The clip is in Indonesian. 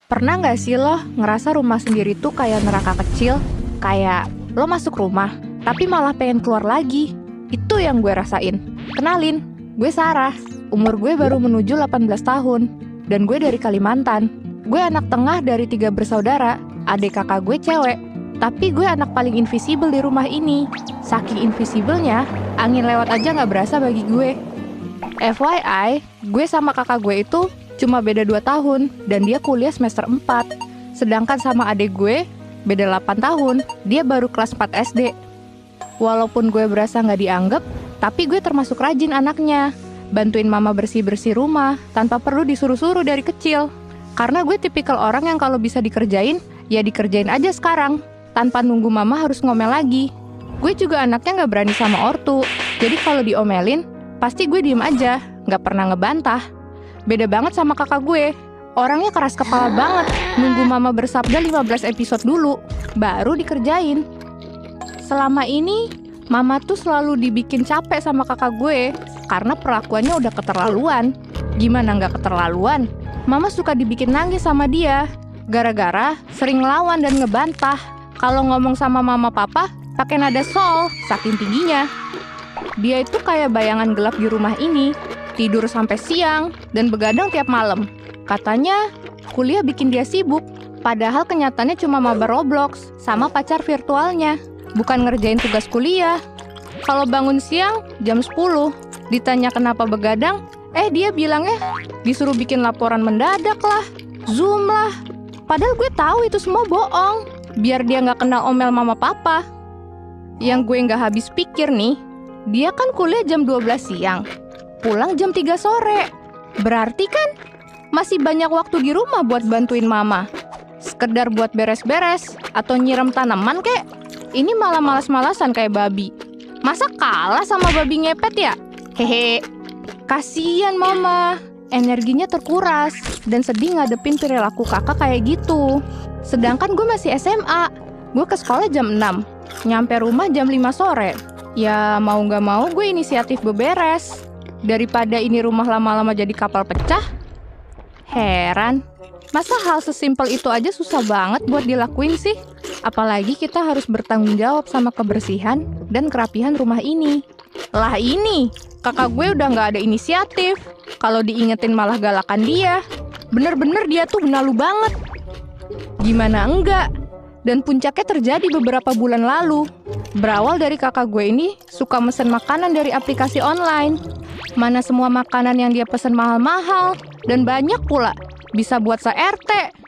Pernah nggak sih lo ngerasa rumah sendiri tuh kayak neraka kecil? Kayak lo masuk rumah, tapi malah pengen keluar lagi. Itu yang gue rasain. Kenalin, gue Sarah. Umur gue baru menuju 18 tahun. Dan gue dari Kalimantan. Gue anak tengah dari 3 bersaudara. Adik kakak gue cewek. Tapi gue anak paling invisible di rumah ini. Saking invisible-nya, angin lewat aja nggak berasa bagi gue. FYI, gue sama kakak gue itu cuma beda 2 tahun, dan dia kuliah semester 4. Sedangkan sama adik gue, beda 8 tahun, dia baru kelas 4 SD. Walaupun gue berasa nggak dianggap, tapi gue termasuk rajin anaknya. Bantuin mama bersih-bersih rumah, tanpa perlu disuruh-suruh dari kecil. Karena gue tipikal orang yang kalau bisa dikerjain, ya dikerjain aja sekarang, tanpa nunggu mama harus ngomel lagi. Gue juga anaknya nggak berani sama ortu, jadi kalau diomelin, pasti gue diem aja, nggak pernah ngebantah. Beda banget sama kakak gue. Orangnya keras kepala banget. Nunggu mama bersabda 15 episode dulu, baru dikerjain. Selama ini, mama tuh selalu dibikin capek sama kakak gue, karena perlakuannya udah keterlaluan. Gimana nggak keterlaluan? Mama suka dibikin nangis sama dia, gara-gara sering ngelawan dan ngebantah. Kalau ngomong sama mama papa, pakai nada sol, saking tingginya. Dia itu kayak bayangan gelap di rumah ini. Tidur sampai siang, dan begadang tiap malam. Katanya, kuliah bikin dia sibuk. Padahal kenyataannya cuma mabar Roblox sama pacar virtualnya. Bukan ngerjain tugas kuliah. Kalau bangun siang, jam 10. Ditanya kenapa begadang, dia bilangnya disuruh bikin laporan mendadak lah, Zoom lah. Padahal gue tahu itu semua bohong. Biar dia nggak kena omel mama papa. Yang gue nggak habis pikir nih, dia kan kuliah jam 12 siang. Pulang jam 3 sore. Berarti kan masih banyak waktu di rumah buat bantuin mama. Sekedar buat beres-beres atau nyiram tanaman kek. Ini malah malas-malasan kayak babi. Masa kalah sama babi ngepet ya? Hehe. Kasian mama. Energinya terkuras dan sedih ngadepin perilaku kakak kayak gitu. Sedangkan gue masih SMA. Gue ke sekolah jam 6. Nyampe rumah jam 5 sore. Ya mau nggak mau gue inisiatif beberes. Daripada ini rumah lama-lama jadi kapal pecah. Heran, masa hal sesimpel itu aja susah banget buat dilakuin sih? Apalagi kita harus bertanggung jawab sama kebersihan dan kerapihan rumah ini. Lah ini, kakak gue udah nggak ada inisiatif. Kalau diingetin malah galakan dia. Bener-bener dia tuh benalu banget. Gimana enggak? Dan puncaknya terjadi beberapa bulan lalu. Berawal dari kakak gue ini suka mesen makanan dari aplikasi online. Mana semua makanan yang dia pesen mahal-mahal. Dan banyak pula. Bisa buat se-RT.